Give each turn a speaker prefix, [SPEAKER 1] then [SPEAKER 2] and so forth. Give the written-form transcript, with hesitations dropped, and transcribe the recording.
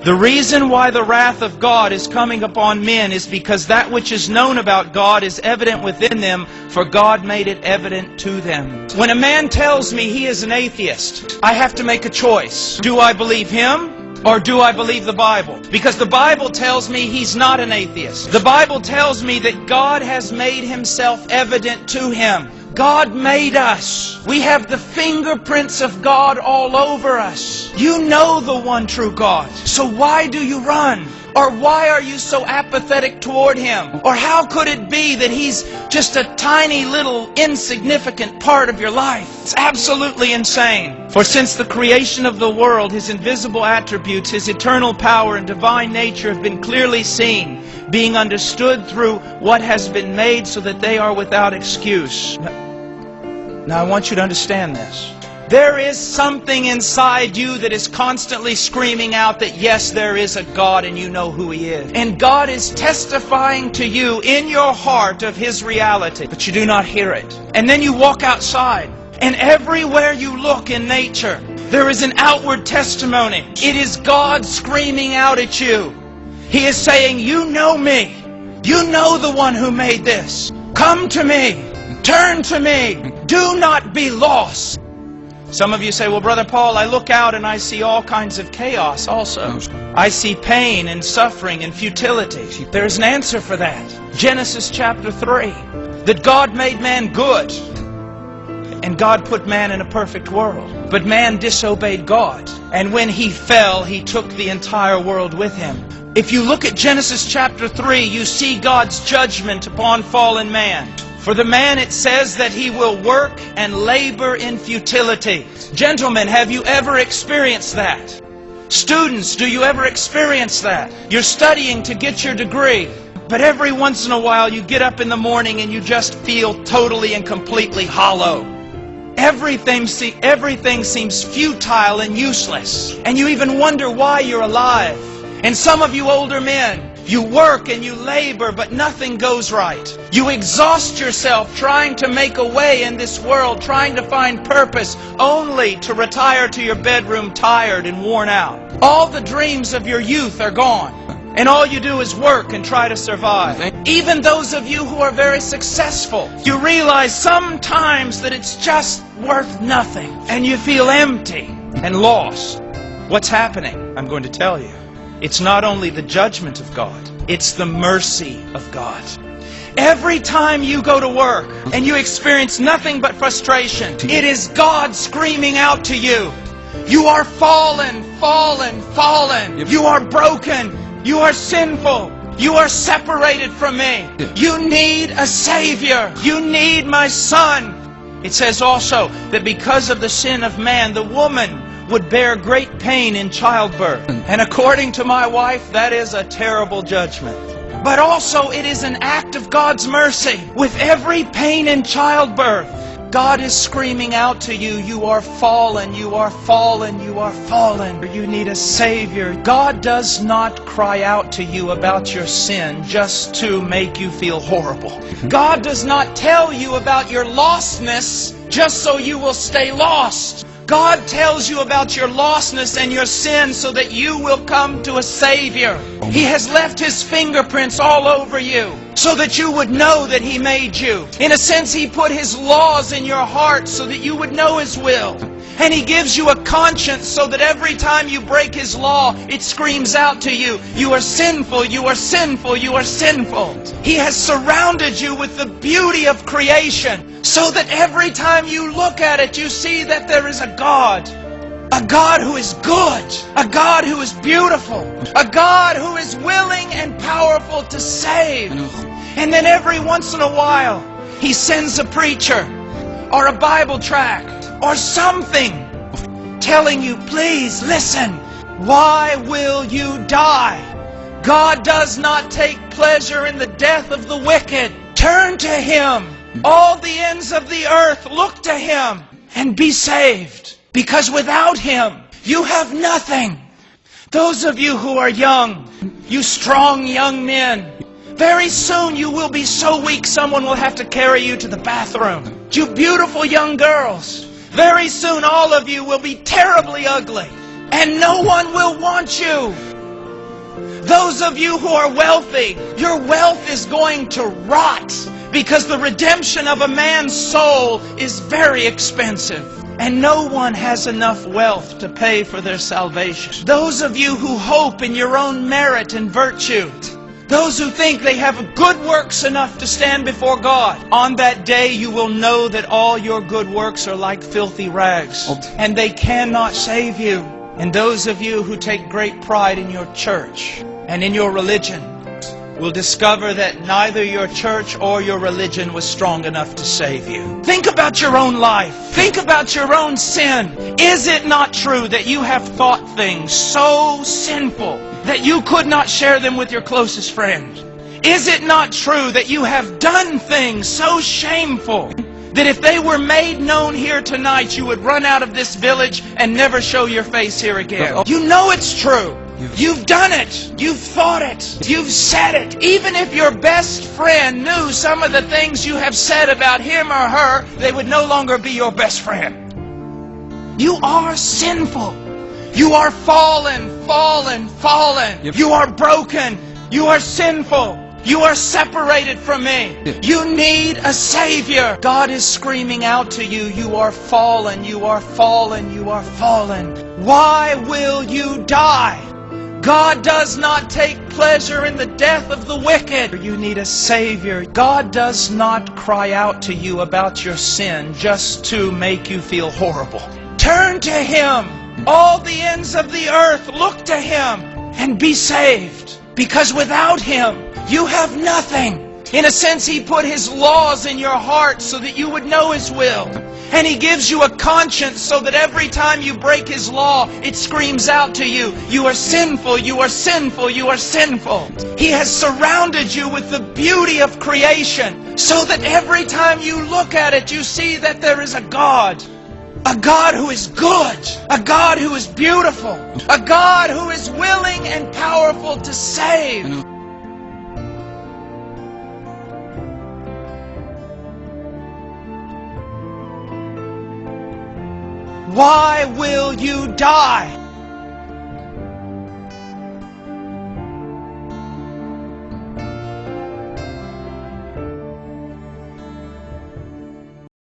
[SPEAKER 1] The reason why the wrath of God is coming upon men is because that which is known about God is evident within them, for God made it evident to them. When a man tells me he is an atheist, I have to make a choice. Do I believe him? Or do I believe the Bible? Because the Bible tells me he's not an atheist. The Bible tells me that God has made Himself evident to him. God made us. We have the fingerprints of God all over us. You know the one true God. So why do you run? Or why are you so apathetic toward Him? Or how could it be that He's just a tiny little insignificant part of your life? It's absolutely insane. For since the creation of the world, His invisible attributes, His eternal power and divine nature have been clearly seen, being understood through what has been made, so that they are without excuse. Now I want you to understand this. There is something inside you that is constantly screaming out that yes, there is a God and you know who He is. And God is testifying to you in your heart of His reality, but you do not hear it. And then you walk outside, and everywhere you look in nature, there is an outward testimony. It is God screaming out at you. He is saying, you know me. You know the one who made this. Come to me. Turn to me. Do not be lost. Some of you say, well, Brother Paul, I look out and I see all kinds of chaos also. I see pain and suffering and futility. There's an answer for that. Genesis chapter 3. That God made man good. And God put man in a perfect world. But man disobeyed God. And when he fell, he took the entire world with him. If you look at Genesis chapter 3, you see God's judgment upon fallen man. For the man, it says that he will work and labor in futility. Gentlemen, have you ever experienced that? Students, do you ever experience that? You're studying to get your degree, but every once in a while you get up in the morning and you just feel totally and completely hollow. Everything seems futile and useless. And you even wonder why you're alive. And some of you older men, you work and you labor, but nothing goes right. You exhaust yourself trying to make a way in this world, trying to find purpose, only to retire to your bedroom tired and worn out. All the dreams of your youth are gone, and all you do is work and try to survive. Even those of you who are very successful, you realize sometimes that it's just worth nothing, and you feel empty and lost. What's happening? I'm going to tell you. It's not only the judgment of God, it's the mercy of God. Every time you go to work and you experience nothing but frustration, it is God screaming out to you. You are fallen, fallen, fallen. You are broken. You are sinful. You are separated from me. You need a Savior. You need my Son. It says also that because of the sin of man, the woman would bear great pain in childbirth. And according to my wife, that is a terrible judgment. But also it is an act of God's mercy. With every pain in childbirth, God is screaming out to you, you are fallen, you are fallen, you are fallen. You need a Savior. God does not cry out to you about your sin just to make you feel horrible. God does not tell you about your lostness just so you will stay lost. God tells you about your lostness and your sin so that you will come to a Savior. He has left His fingerprints all over you so that you would know that He made you. In a sense, He put His laws in your heart so that you would know His will. And He gives you a conscience so that every time you break His law, it screams out to you, you are sinful, you are sinful, you are sinful. He has surrounded you with the beauty of creation so that every time you look at it, you see that there is a God. A God who is good. A God who is beautiful. A God who is willing and powerful to save. And then every once in a while, He sends a preacher or a Bible tract or something telling you, please listen. Why will you die? God does not take pleasure in the death of the wicked. Turn to Him. All the ends of the earth, look to Him and be saved. Because without Him, you have nothing. Those of you who are young, you strong young men, very soon you will be so weak someone will have to carry you to the bathroom. You beautiful young girls, very soon all of you will be terribly ugly. And no one will want you. Those of you who are wealthy, your wealth is going to rot because the redemption of a man's soul is very expensive. And no one has enough wealth to pay for their salvation. Those of you who hope in your own merit and virtue, those who think they have good works enough to stand before God, on that day you will know that all your good works are like filthy rags, and they cannot save you. And those of you who take great pride in your church and in your religion will discover that neither your church or your religion was strong enough to save you. Think about your own life. Think about your own sin. Is it not true that you have thought things so sinful that you could not share them with your closest friend? Is it not true that you have done things so shameful that if they were made known here tonight, you would run out of this village and never show your face here again? You know it's true. You've done it. You've thought it. You've said it. Even if your best friend knew some of the things you have said about him or her, they would no longer be your best friend. You are sinful. You are fallen. You are broken. You are sinful. You are separated from me. You need a Savior. God is screaming out to you, you are fallen, you are fallen, you are fallen. Why will you die? God does not take pleasure in the death of the wicked. You need a Savior. God does not cry out to you about your sin just to make you feel horrible. Turn to Him. All the ends of the earth, look to Him and be saved. Because without Him, you have nothing. In a sense, He put His laws in your heart so that you would know His will. And He gives you a conscience so that every time you break His law, it screams out to you, you are sinful, you are sinful, you are sinful. He has surrounded you with the beauty of creation so that every time you look at it, you see that there is a God. A God who is good. A God who is beautiful. A God who is willing and powerful to save. Why will you die?